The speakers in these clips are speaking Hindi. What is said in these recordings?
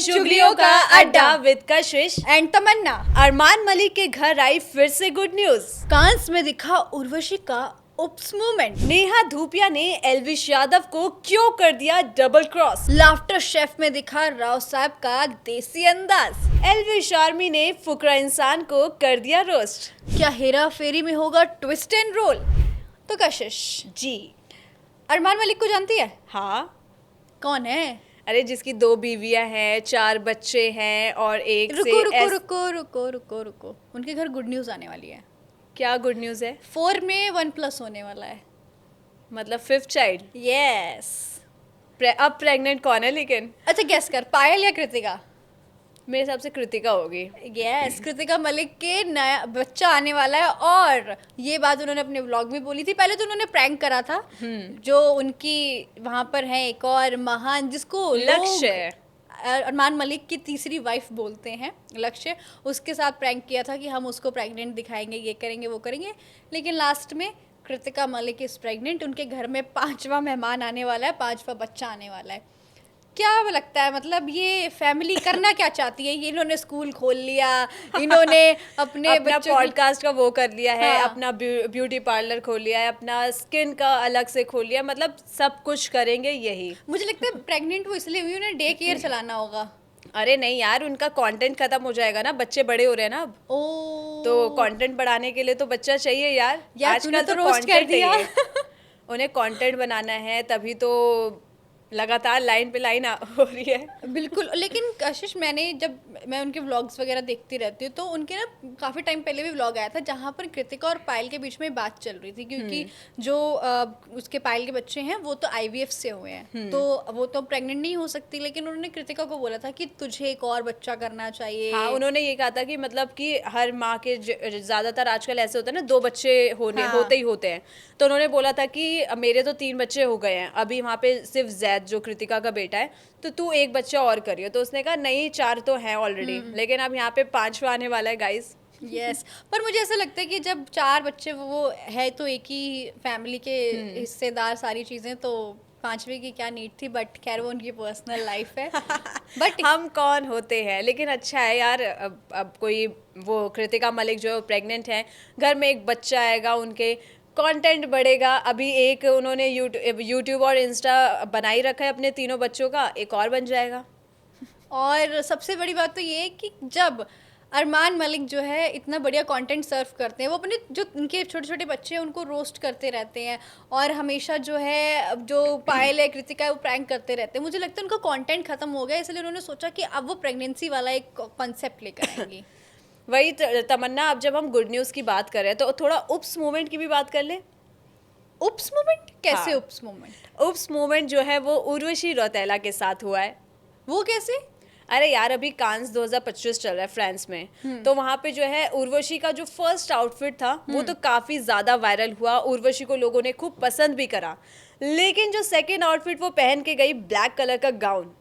चुगलियों का अड्डा विद कशिश एंड तमन्ना। अरमान मलिक के घर आई फिर से गुड न्यूज। कांस में दिखा उर्वशी का उप्स मूवमेंट। नेहा धूपिया ने एल्विश यादव को क्यों कर दिया डबल क्रॉस। लाफ्टर शेफ में दिखा राव साहब का देसी अंदाज। एल्विश आर्मी ने फुकरा इंसान को कर दिया रोस्ट। क्या हेरा फेरी में होगा ट्विस्ट एंड रोल। तो कशिश जी अरमान मलिक को जानती है? हाँ, कौन है? अरे जिसकी 2 बीवियां हैं, 4 बच्चे हैं और एक रुको से रुको रुको रुको रुको रुको उनके घर गुड न्यूज आने वाली है। क्या गुड न्यूज है? 4 में 1+ होने वाला है। मतलब 5th चाइल्ड। यस। अब प्रेग्नेंट कौन है लेकिन? अच्छा गेस कर, पायल या कृतिका? मेरे हिसाब से कृतिका होगी। यस, कृतिका मलिक के नया बच्चा आने वाला है। और ये बात उन्होंने अपने व्लॉग में बोली थी। पहले तो उन्होंने प्रैंक करा था जो उनकी वहाँ पर है एक और महान जिसको लक्ष्य, अरमान मलिक की तीसरी वाइफ बोलते हैं, लक्ष्य, उसके साथ प्रैंक किया था कि हम उसको प्रेग्नेंट दिखाएंगे, ये करेंगे वो करेंगे। लेकिन लास्ट में कृतिका मलिक इज प्रेग्नेंट। उनके घर में 5वां मेहमान आने वाला है, 5वां बच्चा आने वाला है। क्या लगता है, मतलब ये फैमिली करना क्या चाहती है? ये इन्होंने स्कूल खोल लिया, इन्होंने अपने अपना बच्चों पॉडकास्ट का वो कर लिया है, हाँ। अपना ब्यूटी पार्लर खोल लिया है, अपना स्किन का अलग से खोल लिया, मतलब सब कुछ करेंगे यही। मुझे लगता है प्रेग्नेंट वो इसलिए हुई, उन्हें डे केयर चलाना होगा। अरे नहीं यार, उनका कंटेंट खत्म हो जाएगा ना, बच्चे बड़े हो रहे हैं ना अब। ओ तो कंटेंट बढ़ाने के लिए तो बच्चा चाहिए यार। तूने आजकल तो रोस्ट कर content दिया। है ये। उन्हें कंटेंट बनाना है, तभी तो लगातार लाइन पे लाइन हो रही है। बिल्कुल। लेकिन कशिश, जब मैं उनके व्लॉग्स वगैरह देखती रहती हूँ तो उनके ना काफ़ी टाइम पहले भी व्लॉग आया था जहाँ पर कृतिका और पायल के बीच में बात चल रही थी, क्योंकि जो उसके पायल के बच्चे हैं वो तो IVF से हुए हैं, तो वो तो प्रेग्नेंट नहीं हो सकती। लेकिन उन्होंने कृतिका को बोला था कि तुझे एक और बच्चा करना चाहिए। हाँ, उन्होंने ये कहा था कि मतलब कि हर माँ के ज्यादातर आजकल ऐसे होता है ना, 2 बच्चे होते ही होते हैं। तो उन्होंने बोला था कि मेरे तो 3 बच्चे हो गए हैं, अभी वहाँ पे सिर्फ जैद जो कृतिका का बेटा है, तो तू एक बच्चा और करियो। तो उसने कहा नहीं, 4 तो हैं ऑलरेडी, लेकिन अब यहाँ पे 5वां आने वाला है गाइस। यस पर मुझे ऐसा लगता है कि जब 4 बच्चे वो है तो एक ही फैमिली के हिस्सेदार सारी चीज़ें, तो 5वें की क्या नीड थी। बट खैर वो उनकी पर्सनल लाइफ है। बट हम कौन होते हैं, लेकिन अच्छा है यार। अब कोई वो कृतिका मलिक जो प्रेग्नेंट है, घर में एक बच्चा आएगा, उनके कंटेंट बढ़ेगा। अभी एक उन्होंने यूट्यूब और इंस्टा बनाई रखा है अपने तीनों बच्चों का, एक और बन जाएगा। और सबसे बड़ी बात तो ये है कि जब अरमान मलिक जो है इतना बढ़िया कंटेंट सर्व करते हैं, वो अपने जो उनके छोटे छोटे बच्चे हैं उनको रोस्ट करते रहते हैं, और हमेशा जो है जो पायल है, कृतिका है, वो प्रैंक करते रहते हैं। मुझे लगता है उनका कंटेंट खत्म हो गया, इसलिए उन्होंने सोचा कि अब वो प्रेगनेंसी वाला एक कॉन्सेप्ट लेकर आएंगी। वही तमन्ना, अब जब हम गुड न्यूज़ की बात कर रहे हैं तो थोड़ा उप्स मूवमेंट की भी बात कर ले। उप्स मूवमेंट कैसे? हाँ। उप्स मूवमेंट? उप्स मूवमेंट जो है वो उर्वशी रौतेला के साथ हुआ है। वो कैसे? अरे यार, अभी कांस 2025 चल रहा है फ्रांस में, तो वहाँ पे जो है उर्वशी का जो फर्स्ट आउटफिट था वो तो काफ़ी ज़्यादा वायरल हुआ, उर्वशी को लोगों ने खूब पसंद भी करा। लेकिन जो सेकेंड आउटफिट वो पहन के गई, ब्लैक कलर का गाउन,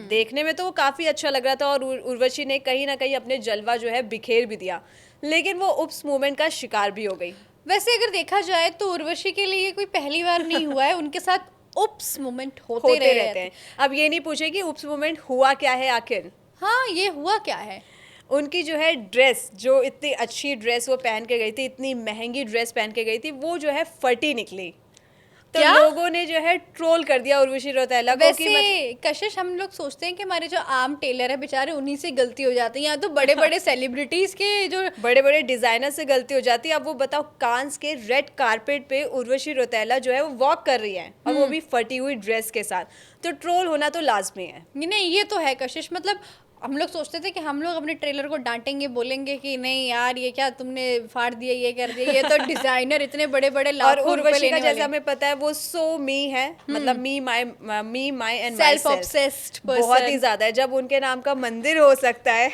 देखने में तो वो काफ़ी अच्छा लग रहा था और उर्वशी ने कहीं ना कहीं अपने जलवा जो है बिखेर भी दिया, लेकिन वो उप्स मूवमेंट का शिकार भी हो गई। वैसे अगर देखा जाए तो उर्वशी के लिए कोई पहली बार नहीं हुआ है, उनके साथ उप्स मूवमेंट होते रहते हैं। अब ये नहीं पूछे कि उप्स मूवमेंट हुआ क्या है आखिर। हाँ, ये हुआ क्या है? उनकी जो है ड्रेस, जो इतनी अच्छी ड्रेस वो पहन के गई थी, इतनी महंगी ड्रेस पहन के गई थी, वो जो है फटी निकली। तो क्या? लोगों ने जो है ट्रोल कर दिया उर्वशी रौतेला को कि वैसे कशिश, हम लोग सोचते हैं कि हमारे जो आम टेलर है बेचारे, उन्हीं से गलती हो जाती है। यहाँ तो बड़े बड़े सेलिब्रिटीज के जो बड़े बड़े डिजाइनर से गलती हो जाती है। अब वो बताओ, कांस के रेड कारपेट पे उर्वशी रौतेला जो है वो वॉक कर रही है, और वो भी फटी हुई ड्रेस के साथ, तो ट्रोल होना तो लाजमी है। नहीं, ये तो है कशिश। मतलब हम लोग सोचते थे कि हम लोग अपने ट्रेलर को डांटेंगे, बोलेंगे कि नहीं यार ये क्या तुमने फाड़ दिया, ये कर दिया, ये तो डिजाइनर इतने बड़े बड़े और लाखों रुपए उर्वशी का लेने वाले जैसा हमें पता है वो सो मी है, मतलब मी माई एंड सेल्फ ऑब्सेस्ड बहुत ही ज्यादा है। जब उनके नाम का मंदिर हो सकता है।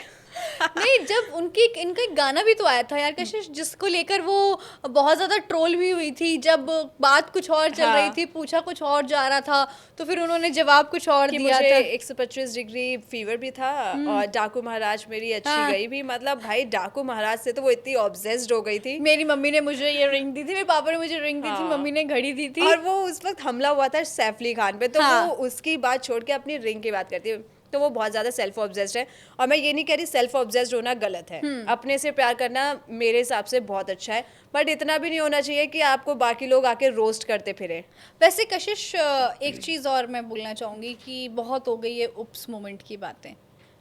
नहीं, जब इनका एक गाना भी तो आया था यार कशिश, जिसको लेकर वो बहुत ज्यादा ट्रोल भी हुई थी। जब बात कुछ और चल रही थी, पूछा कुछ और जा रहा था, तो फिर उन्होंने जवाब कुछ और दिया मुझे था। 125 डिग्री फीवर भी था और डाकू महाराज मेरी अच्छी गई भी। मतलब भाई, डाकू महाराज से तो वो इतनी ऑब्सेस्ड हो गई थी। मेरी मम्मी ने मुझे ये रिंग दी थी, मेरे पापा ने मुझे रिंग दी थी, मम्मी ने घड़ी दी थी। और वो उस वक्त हमला हुआ था सैफ अली खान पे, तो वो उसकी बात छोड़ के अपनी रिंग की बात करती है। तो वो बहुत ज़्यादा सेल्फ ऑब्सेस्ड है। और मैं ये नहीं कह रही सेल्फ ऑब्सेस्ड होना गलत है, अपने से प्यार करना मेरे हिसाब से बहुत अच्छा है, बट इतना भी नहीं होना चाहिए कि आपको बाकी लोग आके रोस्ट करते फिरे। वैसे कशिश, एक चीज़ और मैं बोलना चाहूँगी कि बहुत हो गई है उप्स मोमेंट की बातें,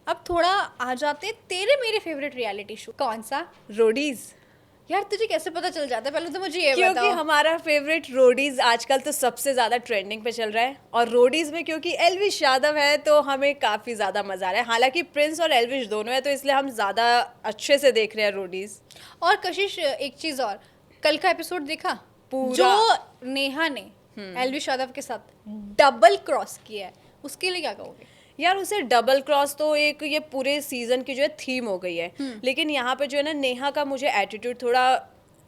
अब थोड़ा आ जाते तेरे मेरे फेवरेट रियलिटी शो। कौन सा? रोडीज। यार तुझे कैसे पता चल जाता है, पहले तो मुझे ये क्योंकि बताओ। हमारा फेवरेट रोडीज आजकल तो सबसे ज्यादा ट्रेंडिंग पे चल रहा है, और रोडीज में क्योंकि एल्विश यादव है तो हमें काफी ज्यादा मजा आ रहा है। हालांकि प्रिंस और एल्विश दोनों है तो इसलिए हम ज्यादा अच्छे से देख रहे हैं रोडीज। और कशिश, एक चीज़ और, कल का एपिसोड देखा? पूरा। जो नेहा ने एल्विश यादव के साथ डबल क्रॉस किया है, उसके लिए क्या कहोगे? यार उसे डबल क्रॉस तो एक ये पूरे सीजन की जो है थीम हो गई है, लेकिन यहाँ पे जो है ना नेहा का मुझे एटीट्यूड थोड़ा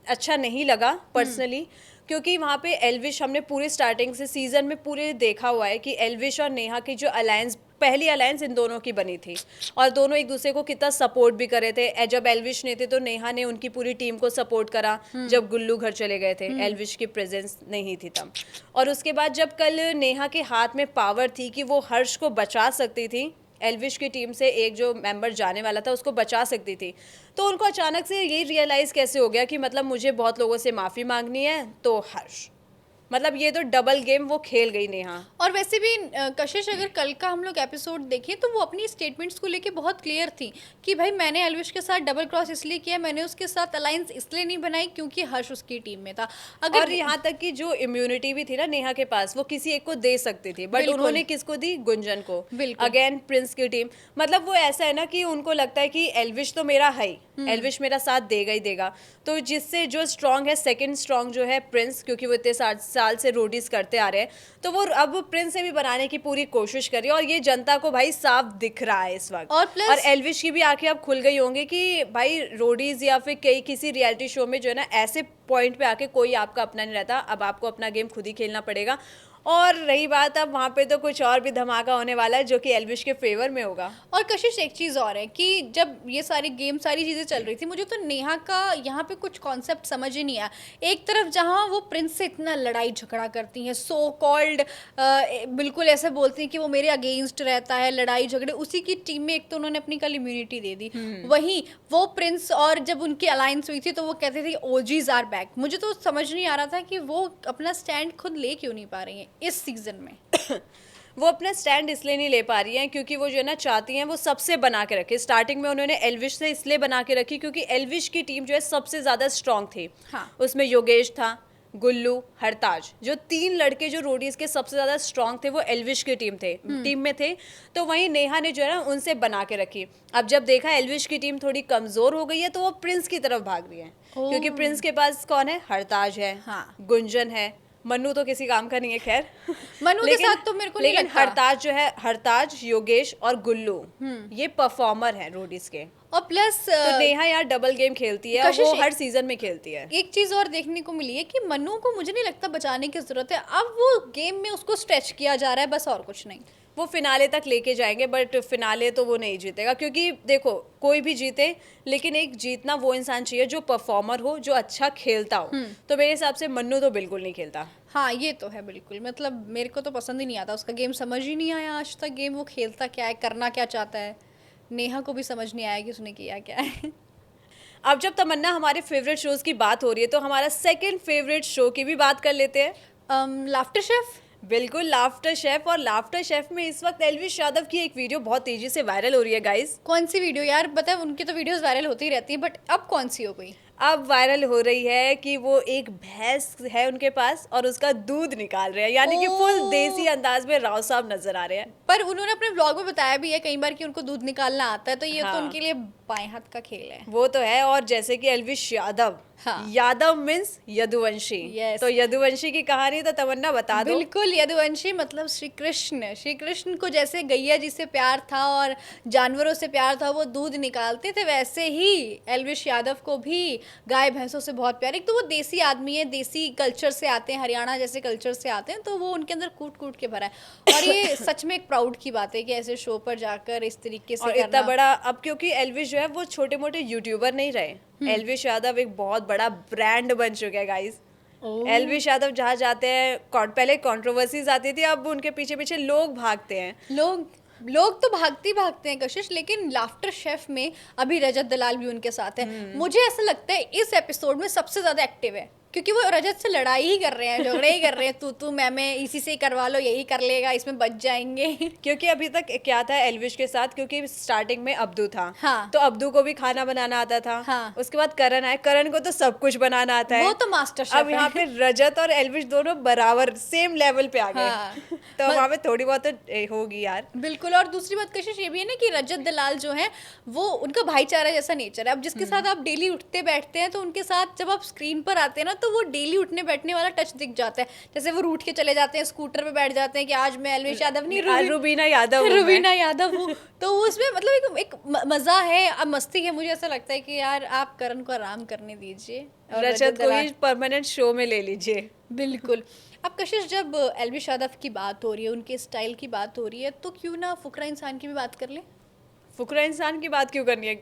अच्छा नहीं लगा पर्सनली, क्योंकि वहाँ पे एल्विश हमने पूरे स्टार्टिंग से सीजन में पूरे देखा हुआ है कि एल्विश और नेहा की जो अलायंस, पहली अलायंस इन दोनों की बनी थी और दोनों एक दूसरे को कितना सपोर्ट भी करे थे। जब एल्विश नहीं थे तो नेहा ने उनकी पूरी टीम को सपोर्ट करा, जब गुल्लू घर चले गए थे, एल्विश की प्रेजेंस नहीं थी तब। और उसके बाद जब कल नेहा के हाथ में पावर थी कि वो हर्ष को बचा सकती थी, एल्विश की टीम से एक जो मेंबर जाने वाला था उसको बचा सकती थी, तो उनको अचानक से ये रियलाइज़ कैसे हो गया कि मतलब मुझे बहुत लोगों से माफ़ी मांगनी है, तो हर्ष, मतलब ये तो डबल गेम वो खेल गई नेहा। और वैसे भी कशिश, अगर कल का हम लोग एपिसोड देखें तो वो अपनी स्टेटमेंट्स को लेके बहुत क्लियर थी कि भाई मैंने एल्विश के साथ डबल क्रॉस इसलिए किया, मैंने उसके साथ अलायंस इसलिए नहीं बनाई क्योंकि हर्ष उसकी टीम में था। अगर और यहाँ तक कि जो इम्यूनिटी भी थी ना नेहा के पास, वो किसी एक को दे सकती थी, बट उन्होंने किसको दी? गुंजन को। अगेन प्रिंस की टीम, मतलब वो ऐसा है ना कि उनको लगता है कि एल्विश तो मेरा है, एल्विश मेरा साथ देगा ही देगा, तो जिससे जो स्ट्रांग है, सेकंड स्ट्रांग जो है प्रिंस, क्योंकि वो इतने साल से रोडीज करते आ रहे हैं, तो वो अब प्रिंस से भी बनाने की पूरी कोशिश करी, और ये जनता को भाई साफ दिख रहा है इस वक्त। और एल्विश की भी आंखें अब खुल गई होंगी कि भाई रोडीज या फिर किसी रियलिटी शो में जो है ना ऐसे पॉइंट पे आके कोई आपका अपना नहीं रहता, अब आपको अपना गेम खुद ही खेलना पड़ेगा। और रही बात, अब वहाँ पे तो कुछ और भी धमाका होने वाला है जो कि एल्विश के फेवर में होगा। और कशिश, एक चीज़ और है कि जब ये सारी गेम, सारी चीज़ें चल रही थी, मुझे तो नेहा का यहाँ पे कुछ कॉन्सेप्ट समझ ही नहीं आया। एक तरफ जहाँ वो प्रिंस से इतना लड़ाई झगड़ा करती हैं, सो कॉल्ड बिल्कुल ऐसे बोलती हैं कि वो मेरे अगेंस्ट रहता है, लड़ाई झगड़े, उसी की टीम में एक तो उन्होंने अपनी कल इम्यूनिटी दे दी। वहीं वो प्रिंस और जब उनकी अलायंस हुई थी तो वो कहते थे ओजीज आर बैक। मुझे तो समझ नहीं आ रहा था कि वो अपना स्टैंड खुद ले क्यों नहीं पा रही हैं इस सीजन में। वो अपना स्टैंड इसलिए नहीं ले पा रही हैं क्योंकि वो जो है ना चाहती हैं वो सबसे बना के रखे। स्टार्टिंग में उन्होंने एल्विश से इसलिए बना के रखी क्योंकि एल्विश की टीम जो है सबसे ज्यादा स्ट्रांग थी। हाँ। उसमें योगेश था, गुल्लू, हरताज, जो 3 लड़के जो रोडीज के सबसे ज्यादा स्ट्रांग थे वो एल्विश की टीम में थे। तो वहीं नेहा ने जो है ना उनसे बना के रखी। अब जब देखा एल्विश की टीम थोड़ी कमजोर हो गई है तो वो प्रिंस की तरफ भाग रही है, क्योंकि प्रिंस के पास कौन है? हरताज है, हाँ। गुंजन है, मन्नू तो किसी काम का नहीं है खैर। मन्नू के साथ तो मेरे को नहीं लगता। हरताज जो है, हरताज, योगेश और गुल्लू, ये परफॉर्मर हैं रोडीज के। और प्लस तो नेहा यार डबल गेम खेलती है, वो हर सीजन में खेलती है। एक चीज और देखने को मिली है कि मन्नू को मुझे नहीं लगता बचाने की जरूरत है, अब वो गेम में उसको स्ट्रेच किया जा रहा है, बस और कुछ नहीं। वो फिनाले तक लेके जाएंगे, बट फिनाले तो वो नहीं जीतेगा, क्योंकि देखो कोई भी जीते लेकिन एक जीतना वो इंसान चाहिए जो परफॉर्मर हो, जो अच्छा खेलता हो। तो मेरे हिसाब से मन्नू तो बिल्कुल नहीं खेलता। हाँ ये तो है बिल्कुल, मतलब मेरे को तो पसंद ही नहीं आता उसका गेम, समझ ही नहीं आया आज तक गेम वो खेलता क्या है, करना क्या चाहता है। नेहा को भी समझ नहीं आया कि उसने किया क्या है। अब जब तमन्ना हमारे फेवरेट शोज की बात हो रही है तो हमारा सेकंड फेवरेट शो की भी बात कर लेते हैं, लाफ्टर शेफ। बिल्कुल, लाफ्टर शेफ। और लाफ्टर शेफ में इस वक्त एल्विश यादव की एक वीडियो बहुत तेजी से वायरल हो रही है गाइस। कौन सी वीडियो यार? बता, उनकी तो वीडियोस वायरल होती ही रहती है, बट अब कौन सी हो गई? अब वायरल हो रही है कि वो एक भैंस है उनके पास और उसका दूध निकाल रहे हैं, यानी कि फुल देसी अंदाज में राव साहब नजर आ रहे हैं। पर उन्होंने अपने व्लॉग में बताया भी है कई बार कि उनको दूध निकालना आता है, तो ये हाँ। तो उनके लिए बाएं हाथ का खेल है। वो तो है। और जैसे कि एल्विश यादव, हाँ। यादव मीन्स यदुवंशी। Yes। तो यदुवंशी की कहानी तो तमन्ना बता दो। बिल्कुल, यदुवंशी मतलब श्री कृष्ण। श्री कृष्ण को जैसे गैया जी से प्यार था और जानवरों से प्यार था, वो दूध निकालते थे, वैसे ही एल्विश यादव को भी गाय भैंसों से बहुत प्यार। एक तो वो देसी आदमी है, देसी कल्चर से आते हैं, हरियाणा जैसे कल्चर से आते हैं, तो वो उनके अंदर कूट कूट के भरा है। और ये सच में एक प्राउड की बात है कि ऐसे शो पर जाकर इस तरीके से और इतना बड़ा, अब क्योंकि एल्विश जो है वो छोटे मोटे यूट्यूबर नहीं रहे, एल्विश यादव एक बहुत बड़ा ब्रांड बन चुका है गाइस। एल्विश यादव जहाँ जाते हैं, पहले कंट्रोवर्सीज आती थी, अब उनके पीछे पीछे लोग भागते हैं। लोग लोग तो भागते भागते हैं कशिश, लेकिन लाफ्टर शेफ में अभी रजत दलाल भी उनके साथ है। मुझे ऐसा लगता है इस एपिसोड में सबसे ज्यादा एक्टिव है, क्योंकि वो रजत से लड़ाई ही कर रहे हैं, झगड़े ही कर रहे हैं, तू मैं इसी से ही करवा लो, यही कर लेगा, इसमें बच जाएंगे। क्योंकि अभी तक क्या था एल्विश के साथ, क्योंकि स्टार्टिंग में अब्दू था, हाँ। तो अब्दू को भी खाना बनाना आता था। हाँ। उसके बाद करण आए, करण को तो सब कुछ बनाना आता है, वो तो मास्टर शेफ अब यहाँ पे रजत और एल्विश दोनों बराबर सेम लेवल पे आ गए। हाँ। तो वहाँ पे थोड़ी बहुत तो होगी यार। बिल्कुल। और दूसरी बात कशिश ये भी है ना कि रजत दलाल जो है वो उनका भाईचारा जैसा नेचर है। अब जिसके साथ आप डेली उठते बैठते हैं तो उनके साथ जब आप स्क्रीन पर आते हैं ना तो वो डेली उठने बैठने वाला टच दिख जाता है। जैसे वो रूठ के चले जाते हैं, स्कूटर पे बैठ जाते हैं कि आज मैं एल्विश यादव नहीं, रुबीना यादव हूँ मैं। रुबीना यादव हूँ। तो उसमें मतलब एक मजा है, अब मस्ती है। मुझे ऐसा लगता है कि यार आप करण को आराम करने दीजिए और रजत को ही परमानेंट शो में ले लीजिए। बिल्कुल। अब कशिश जब एल्विश यादव की बात हो रही है, उनके स्टाइल की बात हो रही है, तो क्यों ना फुकरा इंसान की भी बात कर ले। फुकरा इंसान की बात क्यों करनी है?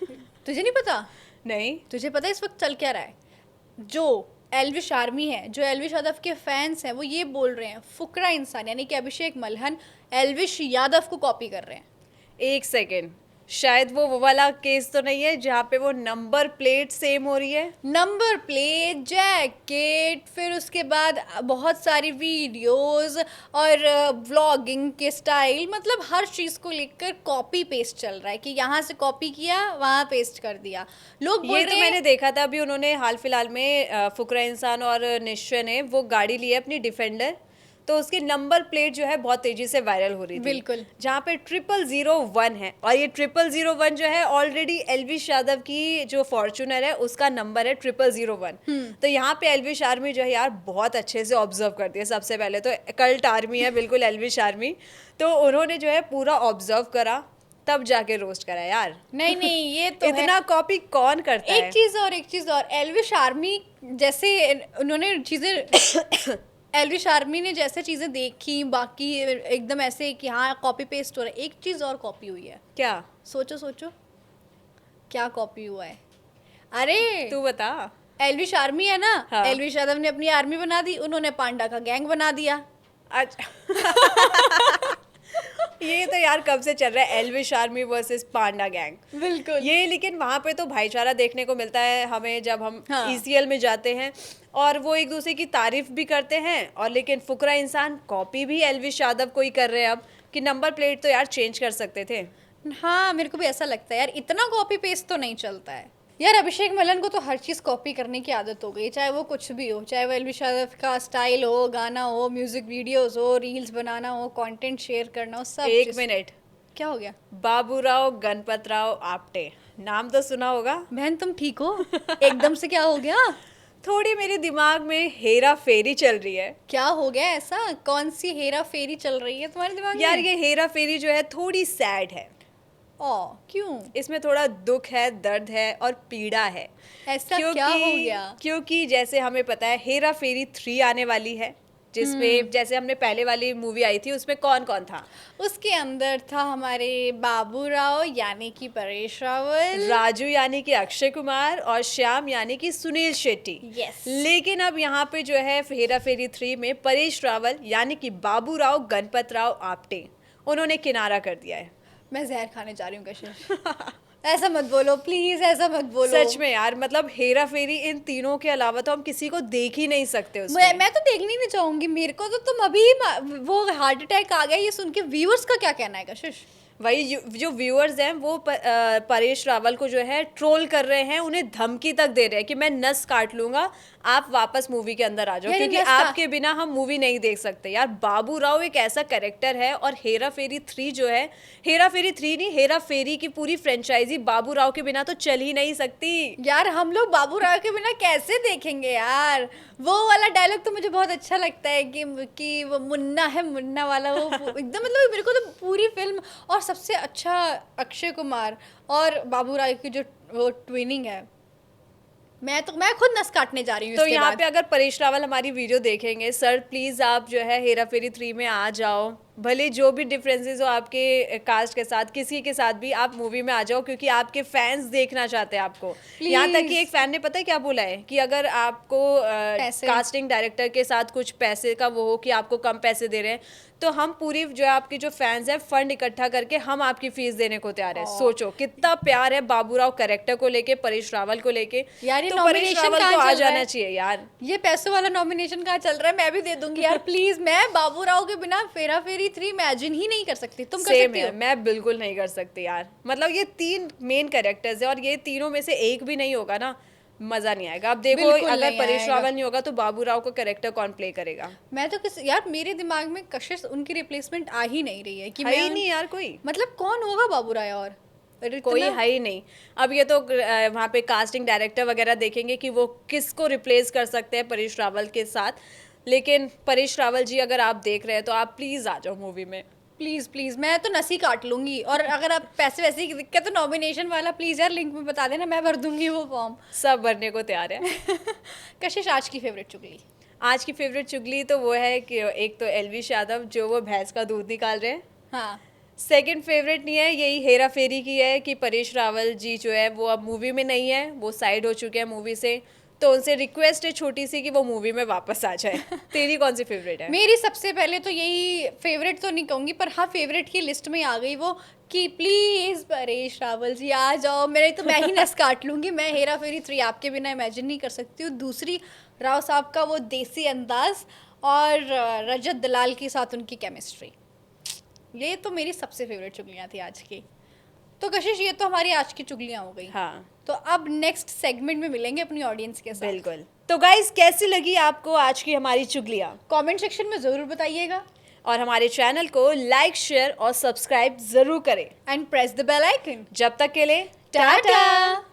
तुझे नहीं पता? नहीं। तुझे पता है इस वक्त चल क्या रहा है? जो एल्विश आर्मी है, जो एल्विश यादव के फैंस हैं, वो ये बोल रहे हैं फुकरा इंसान यानी कि अभिषेक मल्हन एल्विश यादव को कॉपी कर रहे हैं। एक सेकेंड, शायद वो वाला केस तो नहीं है जहाँ पे वो नंबर प्लेट सेम हो रही है? नंबर प्लेट, जैकेट, फिर उसके बाद बहुत सारी वीडियोस और व्लॉगिंग के स्टाइल, मतलब हर चीज़ को लेकर कॉपी पेस्ट चल रहा है कि यहाँ से कॉपी किया, वहाँ पेस्ट कर दिया। लोग बोल ये रहे तो मैंने देखा था अभी उन्होंने हाल फिलहाल में फुकरा इंसान और निश्चय ने वो गाड़ी ली है अपनी डिफेंडर, तो उसकी नंबर प्लेट जो है बहुत तेजी से वायरल हो रही थी। बिल्कुल। जहाँ पे 0001 है, और ये 0001 जो है ऑलरेडी एल्विश यादव की जो फॉर्च्यूनर है उसका नंबर है 0001। तो यहाँ पे एल्विश आर्मी जो है यार बहुत अच्छे से ऑब्जर्व करती है। सबसे पहले तो कल्ट आर्मी है बिल्कुल एल्विश आर्मी, तो उन्होंने जो है पूरा ऑब्जर्व करा तब जाके रोस्ट करा यार। नहीं ये तो इतना कॉपी कौन करता है? एक चीज और एल्विश आर्मी जैसे उन्होंने चीजें एल्विश आर्मी ने जैसे चीजें देखी, बाकी एकदम ऐसे कि हाँ कॉपी पेस्ट हो रहा है। एक चीज और कॉपी हुई है। क्या? सोचो क्या कॉपी हुआ है? अरे तू बता। एल्विश आर्मी है ना, हाँ। एल्विश यादव ने अपनी आर्मी बना दी, उन्होंने पांडा का गैंग बना दिया। ये तो यार कब से चल रहा है, एल्विश आर्मी वर्सेस पांडा गैंग। बिल्कुल। ये लेकिन वहाँ पे तो भाईचारा देखने को मिलता है हमें जब हम हाँ। ECL में जाते हैं, और वो एक दूसरे की तारीफ भी करते हैं। और लेकिन फुकरा इंसान कॉपी भी एल्विश यादव को ही कर रहे हैं अब, कि नंबर प्लेट तो यार चेंज कर सकते थे। हाँ मेरे को भी ऐसा लगता है यार, इतना कॉपी पेस्ट तो नहीं चलता है यार। अभिषेक मल्हन को तो हर चीज़ कॉपी करने की आदत हो गई, चाहे वो कुछ भी हो, चाहे वो एल्विश यादव का स्टाइल हो, गाना हो, म्यूजिक वीडियोस हो, रील्स बनाना हो, कंटेंट शेयर करना हो, सब एक मिनट, क्या हो गया? बाबूराव गणपतराव आप्टे, नाम तो सुना होगा। बहन तुम ठीक हो? एकदम से क्या हो गया? थोड़ी मेरे दिमाग में हेरा फेरी चल रही है। क्या हो गया ऐसा? कौन सी हेरा फेरी चल रही है तुम्हारे दिमाग में? यार ये हेरा फेरी जो है थोड़ी सैड है। क्यों? इसमें थोड़ा दुख है, दर्द है और पीड़ा है। ऐसा क्या हो गया? क्योंकि जैसे हमें पता है हेरा फेरी 3 आने वाली है, जिसमें जैसे हमने पहले वाली मूवी आई थी उसमें कौन कौन था? उसके अंदर था हमारे बाबूराव यानी कि परेश रावल, राजू यानी कि अक्षय कुमार, और श्याम यानी कि सुनील शेट्टी। Yes. लेकिन अब यहाँ पे जो है हेरा फेरी 3 में परेश रावल यानी कि बाबूराव गणपतराव आप्टे, उन्होंने किनारा कर दिया है। मैं जहर खाने जा रही हूँ कशिश। ऐसा मत बोलो प्लीज, ऐसा मत बोलो। सच में यार, मतलब हेरा फेरी इन तीनों के अलावा तो हम किसी को देख ही नहीं सकते उसमें। मैं तो देखनी नहीं चाहूंगी। मेरे को तो तुम अभी वो हार्ट अटैक आ गया ये सुन के। व्यूअर्स का क्या कहना है कशिश? वही जो व्यूअर्स हैं वो परेश रावल को जो है ट्रोल कर रहे हैं, उन्हें धमकी तक दे रहे हैं कि मैं नस काट लूंगा, आप वापस मूवी के अंदर आ जाओ, क्योंकि आपके बिना हम मूवी नहीं देख सकते। यार बाबू राव एक ऐसा कैरेक्टर है, और हेरा फेरी 3 जो है, हेरा फेरी 3 नहीं, हेरा फेरी की पूरी फ्रेंचाइजी बाबू राव के बिना तो चल ही नहीं सकती। यार हम लोग बाबू राव के बिना कैसे देखेंगे यार? वो वाला डायलॉग तो मुझे बहुत अच्छा लगता है कि वो मुन्ना है, मुन्ना वाला वो एकदम, मतलब मेरे को तो पूरी फिल्म। और सबसे अच्छा अक्षय कुमार और बाबू राव की जो वो ट्विनिंग है, मैं खुद नस काटने जा रही हूँ। तो यहाँ पे अगर परेश रावल हमारी वीडियो देखेंगे, सर प्लीज आप जो है हेरा फेरी 3 में आ जाओ, भले जो भी डिफरेंसेस हो आपके कास्ट के साथ, किसी के साथ भी, आप मूवी में आ जाओ क्योंकि आपके फैंस देखना चाहते हैं आपको। यहाँ तक कि एक फैन ने पता है क्या बोला है कि अगर आपको कास्टिंग डायरेक्टर के साथ कुछ पैसे का वो हो कि आपको कम पैसे दे रहे हैं, तो हम पूरी जो है आपकी जो फैंस है फंड इकट्ठा करके हम आपकी फीस देने को तैयार है। सोचो कितना प्यार है बाबूराव कैरेक्टर को लेके, परेश रावल को लेके। यार ये तो परेश नॉमिनेशन रावल को आ जाना चाहिए यार। ये पैसों वाला नॉमिनेशन कहाँ चल रहा है, मैं भी दे दूंगी यार प्लीज। मैं बाबूराव के बिना फेरा फेरी 3 इमेजिन ही नहीं कर सकती। तुम कर सकती हो? मैं बिल्कुल नहीं कर सकती यार। मतलब ये 3 मेन कैरेक्टर्स है और ये तीनों में से एक भी नहीं होगा ना, मजा नहीं आएगा। अब देखो अगर परेश रावल नहीं होगा तो बाबूराव को कैरेक्टर कौन प्ले करेगा? मैं तो यार मेरे दिमाग में कशिश उनकी रिप्लेसमेंट आ ही नहीं रही है कि है ही नहीं यार कोई। मतलब कौन होगा बाबूराव और कोई है ही नहीं। अब ये तो वहाँ पे कास्टिंग डायरेक्टर वगैरह देखेंगे कि वो किसको रिप्लेस कर सकते हैं परेश रावल के साथ। लेकिन परेश रावल जी अगर आप देख रहे हैं तो आप प्लीज आ जाओ मूवी में, प्लीज प्लीज। मैं तो नसी काट लूंगी। और अगर आप पैसे वैसे की दिक्कत तो नॉमिनेशन वाला प्लीज यार लिंक में बता देना, मैं भर दूंगी वो फॉर्म। सब भरने को तैयार है। कशिश आज की फेवरेट चुगली? आज की फेवरेट चुगली तो वो है कि एक तो एलविश यादव जो वो भैंस का दूध निकाल रहे हैं। हाँ। सेकंड फेवरेट नहीं है, यही हेरा फेरी की है कि परेश रावल जी जो है वो अब मूवी में नहीं है, वो साइड हो चुके हैं मूवी से। तो उनसे रिक्वेस्ट है छोटी सी कि वो मूवी में वापस आ जाए। तेरी कौन सी फेवरेट है? मेरी सबसे पहले तो यही फेवरेट तो नहीं कहूँगी, पर हाँ फेवरेट की लिस्ट में आ गई वो कि प्लीज़ परेश रावल जी आ जाओ। मैं ही नस काट लूँगी। मैं हेरा फेरी 3 आपके बिना इमेजिन नहीं कर सकती हूँ। दूसरी राव साहब का वो देसी अंदाज और रजत दलाल के साथ उनकी केमिस्ट्री, ये तो मेरी सबसे फेवरेट चुगलियाँ थी आज की। तो कशिश ये तो हमारी आज की चुगलियाँ हो गई। हाँ। तो अब नेक्स्ट सेगमेंट में मिलेंगे अपनी ऑडियंस के साथ। बिल्कुल। तो गाइस कैसी लगी आपको आज की हमारी चुगलियाँ? कमेंट सेक्शन में ज़रूर बताइएगा और हमारे चैनल को लाइक, शेयर और सब्सक्राइब जरूर करें and press the bell icon. जब तक के लिए टाटा।